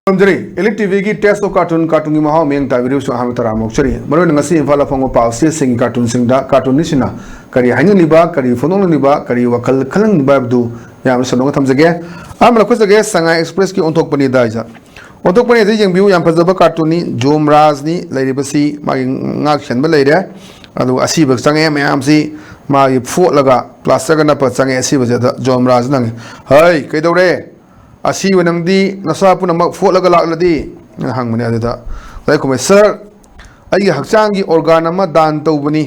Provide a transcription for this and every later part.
ELITETV की test of cartoon की महाव में ताबिरु सु हम तरा मोक्चरी मरो नंगसी इम्फाल फंगो पाउसे सिंग कार्टून सिंगदा कार्टून निसिना करी हाइनु निबा करी फोनों निबा करी वकल खलंग निबा बदु याम सनोंग थमजगे आम लखुसगे संगाई एक्सप्रेस की ओंथोक पनी दाइजा ओंथोक पनी दे यंगबिउ याम फजबा कार्टून नि जोम राज नि लैरिबसी मागी ngak chen ba leire adu asiba change mayam si magi fo laga plaster na pa change asiba jada jom raj nang hai kaidore asi wanangdi nasa punamak fo laga lakladi hang mane adada lai ko sir ai hakchang gi organ ama dan tawbani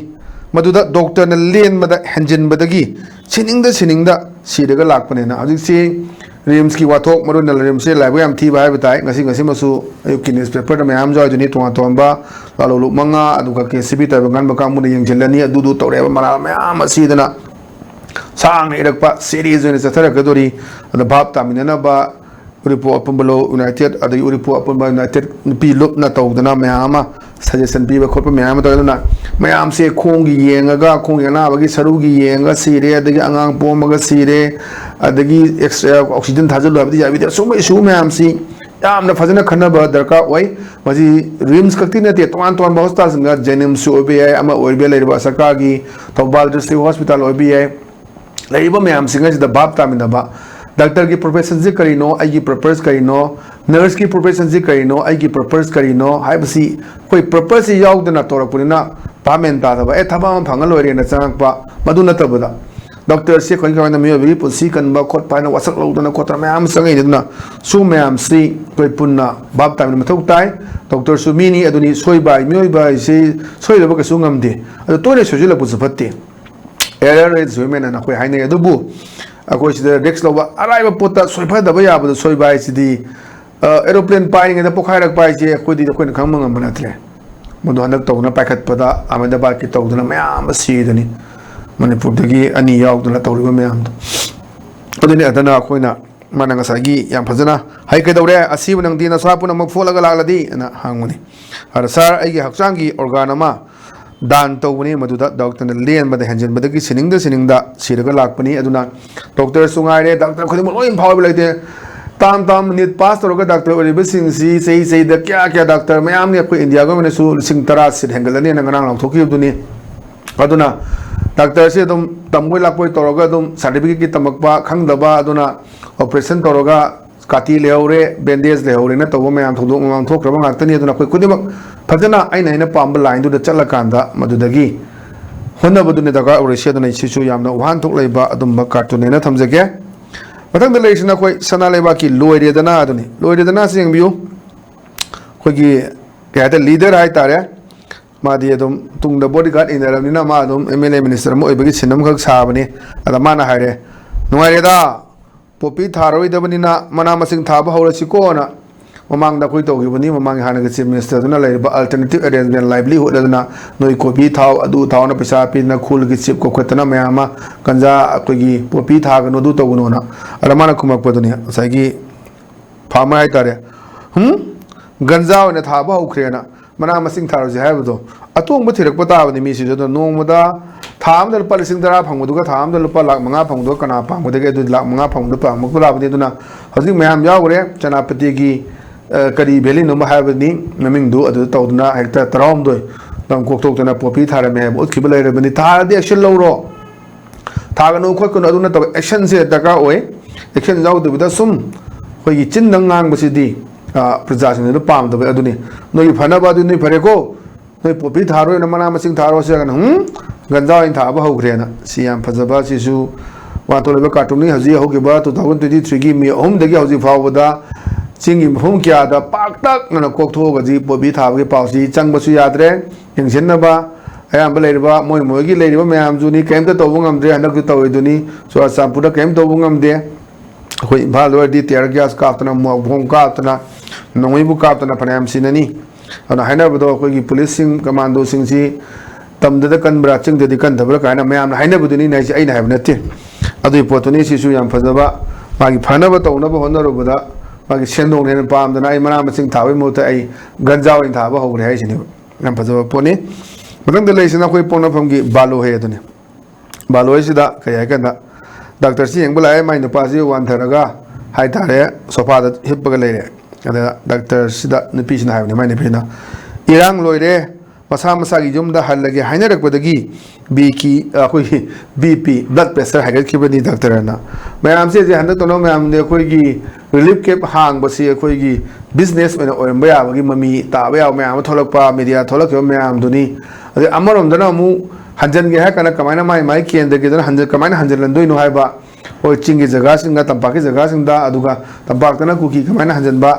maduda doctor na len mada hanjin badagi siningda sidaga lakpane na ajik si rims ki wathok marun na rims se laibu yam thi bai batai ngasi masu ayuki newspaper da mayam joy juni tuwa tomba lalu manga aduka ke sibi ta bangan ba kamu yang jelani adudu tawre ba mara mayam asidana sang irakpa series ne sathara kadori ada bab tamina ba uripo apambalo united ada uripo apamba united pi lup na tawdana mayama suggestion pi ba khotpa mayam tawdana mayam se khongi yengaga khong yana bagi sarugi yenga sire adagi angang pomaga sire adagi extra oxygen thajal abdi jabi so mai su mayam si yamna fajana khanaba darka oi maji rims kakti na te ton ba hospital singa jenim su obi ama orbe leriba sarkar gi thobal district hospital obi leriba mayam singa da bab tamina ba doctor की profession से करीनो आई प्रपर्स करीनो nurse की profession से करीनो आई प्रपर्स करीनो हाइबसी कोई प्रपर्स याउदना तोरपुनिना पामेन तादबा ए थबा म fungal ओरेना Changpa मदु नतबदा doctor से कोई कोई मियोबी pussy कनबा खोट पाइना वसक लौदना खोतर मयाम संगे दिना सु मयाम सी कोई पुन्ना बाप तामिन मथौ ताई डॉक्टर सुमिनी अदुनी सोइबाई मियोबाई से सोइलबा कसु ngamde अदु तोरे सोजिला पुस फत्ते एरर रेट जुमेना ना कोई हाइने अदुबु अकोई सिदा डेक्स लोबा अराइबा पोता सोइफदबा याबदा सोइबाई सिदी एरोप्लेन पाइंग दा पोखारक पाइजे कोदी कोइन खंगम ngam मधु हनक तौना पाखत्पदा अहमदाबाद की तौदना मयाम सीदनी मणिपुर दगी अनि यावदना तौरिबा मयाम अदुनी अदना अखोइना माना ngसागी याम फजना हाइ कदौरे असीब नंगदी नसापुन मक फोलगा लागलदी ना हांगुनी हर सर आइगे हक्चांगी ऑर्गन अमा दान तौबनी मधुदा डॉक्टर ने लेन बदे हंजन बदगी सिनिंगदा सिरगा लाकपनी अदुना डॉक्टर सुंगाइरे डॉक्टर खुद लोइ फाव लाइते ताम नीट पास तौर डॉक्टर सही द क्या डॉक्टर मैम ने अखोई इंडिया गो सु लिंग 10 सीट हेंगलनी नंगनांग लाथोखिबदुनी अदुना डॉक्टर से तुम तमगोय लापोय तौर सर्टिफिकेट की तमकपा खंगदबा अदुना ऑपरेशन तौर काटी लेहौरे बैंडेज लेहौरे न तब मैम थोदोक मांग थोक्रबा ngakतनी अदुना अखोई खुदिमक फजना आइना पाम लाइन दुदा चलकांदा मदुदगी होनबदुने दगा ओरेसे अदुना इसिसु यामना वाहन थोक लेबा अदुम कार्टून ने थमजगे मथंग लेना कोई सना लेबा की लोरेदना सिंबियो कोई क्या लीडर है तारे मादी अदुम तुंग बॉडीगार्ड इनरबनिना मा अदुम एमएलए मिनिस्टर मो ओइबगी सिनम खक साबने अदा माना हारे नुवारेदा पोपी थारोइदबनिना मना मसिंग थाबा हौरसिकोना ममांगदा कोई तौगिबनी ममांग हानग चीफ मिनिस्टर दुना लेबा अल्टरनेटिव अरेंजमेंट लाइवलीहुड अदना नोई कोपी थाव अदु थावना पैसा पिना खूल की चिप को खतना मयामा कंजा कोगी पोपी थागनो दु तौगनोना अरमाना कुमकपदुनी साइगी फार्मर है तारे गंजा ओने थाबा हौख्रेना मना मसिंग थारोजे हायबदो अतोंग बथिरक पताबनी मिसि जदो नोंगमदा थाम दल पलिसिंग दरा फंगदुगा थाम दल लुपा लाख मंगा फंगदो कना पांगदगे दु लाख मंगा फंगदो पांगमकलाबनी दुना हजिक मयाम यावरे चनापति की करी भेली नुम हाबनी ममिंग दु अदु तौदना हेक्टर तराम दोय तम कोक्तोक्तना पोपी थारमे उतखिब लेरबनी थारदि एक्शन लौरो थागनु खोकनु अदुना तब एक्शन से दका ओय एक्शन जाउदबदा सुम खोगी चिन नंगांग बसिदी प्रजासिंग पामदब अदुनी नोई फनबा अदु नोई फरेको नोई पोपी थारो न मना मसिंग थारो से गंजा इन थाबा हौग्रेना सियाम फजबा सिसु वातोलेबा कार्टून हजी हौगिबा 2023 की मी अहम दगी हौजी फावदा चिंगी मफम क्या पाक न कोथोगजी पोपी थाबगे पाउसी चंगबसु याद्रे यंगसिनबा अयाम लेरिबा मोय मोयगी लेरिबा मयाम जुनी केमता तौबो ngamdre हनक तौइदुनी सो सापुदा केम तौबो ngamde खोई भालवडी टियर गैस काप्तना मोभोम काप्तना नोइबु काप्तना फनाम सिननी अना हाइनबदो खोगी पुलिस सिंग कमांडो सिंगसी तमददा कनब्रा चिंगदि कनदबरा कायना मयाम हाइनबदुनी नाइसि आइना हाइब नते अदुइ पोतुनी सिसु याम फजबा मागी फनबा तौनबा होनरबदा मागी सेंदोंग ने पामदना आई मना मसिंग थाबै मोता आई गंजा ओइन थाबा हौरे हाइसिनि याम फजबा पोनी मदंग लेसिना कोई पोनफमगी बालो हे अदुनी बालो हेसिदा कया कना डॉक्टर से यंग बुलाए माइ नुपासी वान थरगा हाय तारे सोफा हिप्पगा लेरे डॉक्टर सिदा नुपीसिना हाइबने माइ नुपीना इरांग लोइरे मसा मसागी जुमदा हल्लगे हाइनरकपदगी बीपी ब्लड प्रेशर हाइगटखिबनी डॉक्टरना मैम से हंदक तनो मैम ने अखोइगी रिलीफ कैंप हांगबसी अखोइगी बिजनेस में ओरंबा याबगी ममी ताबा याव मैम थोलकपा मीडिया थोलकयो मैम दुनी अदे अमरोमदना अमु हंजनगे है कना कमाइना माइ माइ केंद्रगे दना हंजन कमाइना हंजनलंदोइनो हाइबा और चिंगी जगह सिंगा तंपाकी जगह सिंदा अदुगा तंपाकतना कुकी कमाइना हंजनबा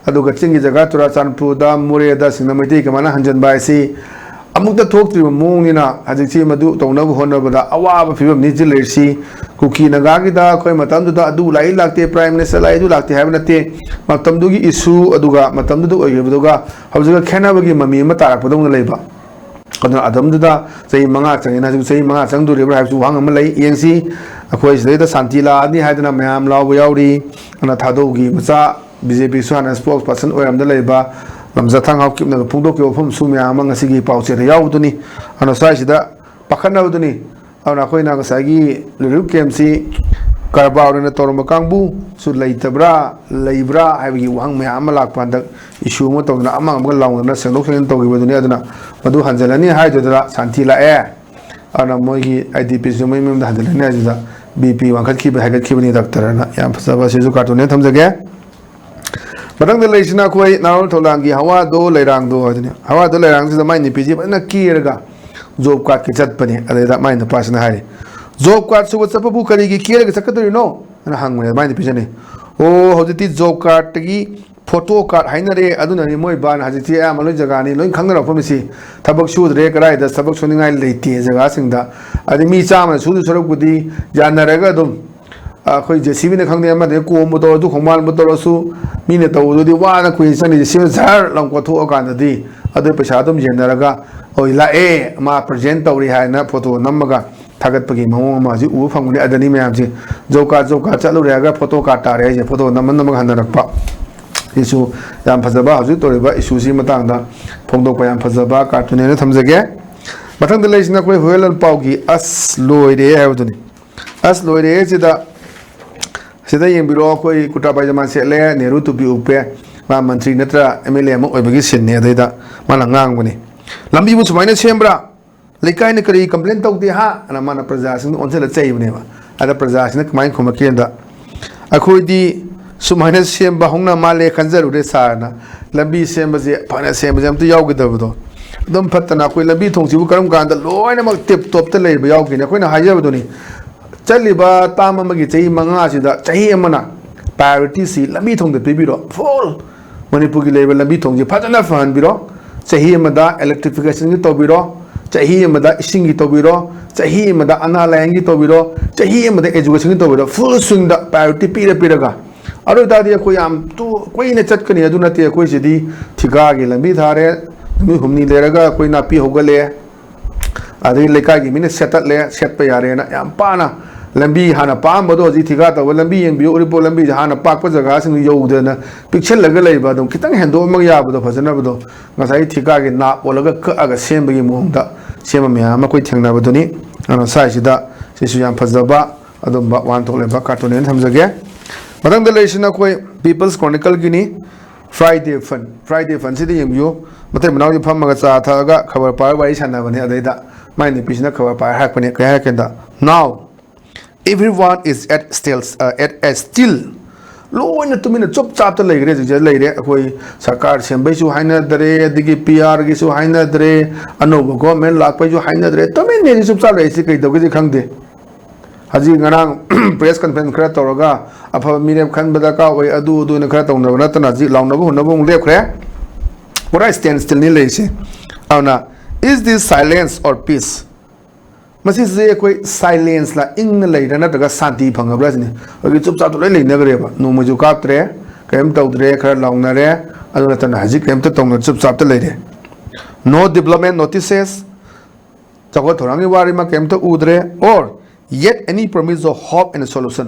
अदुगा चिंगी जगह चुराचानपुरदा मुरेदा सिंना मैती कमाइना हंजनबा ऐसी अमुक थोक्ट्री मोंगनिना हजिसी मधु तौनब होनबदा अवाब फिबम निजि लेसी कुकी नगागिदा कोई मतमदुदा अदु लाई लागते प्राइम मिनिस्टर लाई अदु लागते हाब नते मतमदुगी इशू अदुगा मतमदुदा ओइबदुगा हबजुगा खेनाबगी ममी अमा तारकपदौना लेबा कदना अदमदुदा सही मंगा चंगिना सही मंगा चंगदुरिबा हाबसु वांग अमा लई येंसी अखोइ सिदैदा शांति लादि हाइदना मयाम लाव याउरी अना थादोगी मचा बीजेपी सुहाना स्पोक्स पर्सन ओइरमदा लेबा लमजाथांग हाउकिपना पुंदोकी वफम सुम्याम ngasi पाउचेर याउदुनी अना साइसिदा पाखनाउदुनी अना खोइना ngसागी लिरु केमसी कारबाउरना तोरम कांगबु सु लैतब्रा लैब्रा हाइबगी वांग मयाम लाकपांद इशू म तोना अमंग लाउना सेंडोखेन तोगिबदुनी अदना मदु हंजलनी हाइदुदा शांति लाए अना मोगी आईडीपी सु मैम हंजलनी हाइदुदा बीपी वांखतखिब हाइगतखिबनी डॉक्टरना याम फसबा सिजु कार्टून थमजगे मतंग लेसिना कोई नारोल थोलांगी हवा दो लेरांग दो हजने हवा दो लेरांग से माइ निपीजी बना कीरगा जॉब कार्ड के चतपने अदेदा माइ नपासना हारि जॉब कार्ड सुब चपबु करिगी कीरगा चकदरिनो ना हंगने माइ निपीजने ओ हजति जॉब कार्ड की फोटो कार्ड हाइनरे अदुननि मोय बान हजति आ मलो जगानी लोइन खंगरा फमिसि थबक सुदरे कराइदा सबक सुनिंगाइ लेते जगा सिंगदा अदि मी चाम सुदु सरकबुदी जानरगा दम अखोई जेसीबी ने खंगने अमदे कोम बतो दु खंगमाल बतोरसु मीने तौदुदी वाना कुइन सनी जेसीबी झार लंकोथो अकानदी अदे पैसा दम जेनरगा ओइ लाए मा प्रेजेंट तौरी हायना फोटो नमगा थागतपगी ममो माजी उ फंगने अदनी मयामजी जोका चलु रेगा फोटो का तारे जे फोटो नमन नमग हनरकपा इशू याम फजबा हजु तोरिबा इशू सी मतांगदा फोंदोकपा याम फजबा कार्टून ने थमजगे मथंग लेसिना कोई होयलन पाउगी अस लोइरे हायदुनी अस लोइरे जिदा सिदा येंबिरो कोई कुटा पायजामा सेले नेहरू टुपी उपे मा मंत्री नत्रा एमएलए म ओइबगी सिनने अदैदा माना ngangbani lambi bu sumaina sembra lekai ne kari complain tawti ha ana mana praja sing onsela chaibne ba ada praja sing kmain khoma kenda akhoi di sumaina semba hongna male khanjaru re sarna lambi semba je phana semba jam tu yawgidabdo dum phatana koi lambi thongsi bu karam kanda loina mak tip top ta leiba yawgine koina hajabadoni चलिबा ताम अमगी चही मंगा सिदा चही अमना priority सी लंबी थोंग दे पिबिरो full Manipur की level लंबी थोंग जे फजना फहन बिरो चही अमदा इलेक्ट्रिफिकेशन की तोबिरो चही अमदा इसिंग की तोबिरो चही अमदा अना लायंग की तोबिरो चही अमदा एजुकेशन की तोबिरो फुल स्विंग दा प्रायोरिटी पिरगा अरु दादी कोई आम तो कोई ने चटकनी अदु नते कोई सिदी ठिका के लंबी थारे मी हुमनी लेरगा कोई नापी होगले अदि लेका की मिने सेटल ले सेट पे यारे ना याम पाना लंबी हाना पाम बदो जी थिगा तो लंबी यंग बियो रिपो लंबी हाना पाक प जगह सिंग यौदना पिक्चर लग लेबा दम खितंग हेंदो मग याबदो फजना बदो ngасai थिगा के ना ओलगा कअगा सेमबगी मोंगदा सेम म्याम कोई थेंगना बदोनी अन साइ सिदा सिसु याम फजबा अदम वान थोलेबा कार्टून ने थमजगे मदंग द लेसिना कोई पीपल्स क्रॉनिकल गिनी फ्राइडे फन सिदि यंगयो मते मनाव जी फमगा चा थागा खबर पार वाई साना बने अदैदा माइनि पिसना खबर पार हाकपने कया केंदा now everyone is at still लोइन तुमिन चुप चाप त लेगरे जे लेरे अखोई सरकार सेंबै सु हाइना दरे दिगी पीआर गी सु हाइना दरे अनोब गवर्नमेंट लाकपै सु हाइना दरे तुमिन ने चुप चाप लेसि कै दगे खंगदे हजी ngana प्रेस कॉन्फ्रेंस खरा तौरगा अफा मिरेब खनबदा का ओइ अदु न खरा तौनब नतना जी लाउनब हुनब लेखरे पूरा स्टैंड स्टिल नि लेसि आउना is this silence or peace मसी से कोई साइलेंस ला इंग लेर नतगा शांति फंगब्रा सिने ओगी चुप चाप ले लेनगरेबा नोमजु कात्रे केम तौद्रे खरा लाउनरे अदु नतना हजी केम त तौन चुप चाप त लेरे नो डेवलपमेंट नोटिसेस चगो थोरांगी वारी मा केम त उद्रे और yet any promise of hope and a solution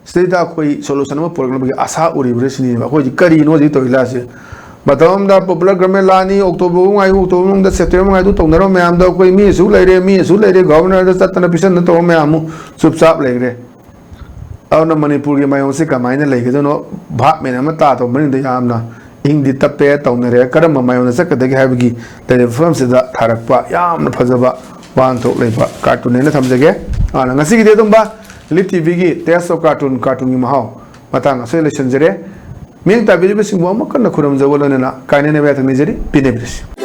स्टेदा कोई सॉल्यूशन में प्रोग्राम के आशा उरिब्रे सिनी कोई करी नो जी तोइला से बताओ दा पॉपुलर गवर्नमेंट लानी अक्टूबर में सेप्टेम्बर में तौनरो मैम दा कोई मी सु लेरे गवर्नर दा ततना पिसन न तो मैम चुपचाप लेरे अवना मणिपुर के मायों से कमायने लेके दोनों भाप में ना ता तो मनी दे आमना इंग दी तपे तौने रे करम मायों से कदे है बगी टेलीफोन से दा थारकपा याम फजबा वान तो लेबा कार्टून ने थमजगे आना ngasi gide dumba lit tv gi test of cartoon की Mahav matang asoi lesson jere ming ta video sing bo makna khuram jawolana kaine ne ba thang ni jeri pine bris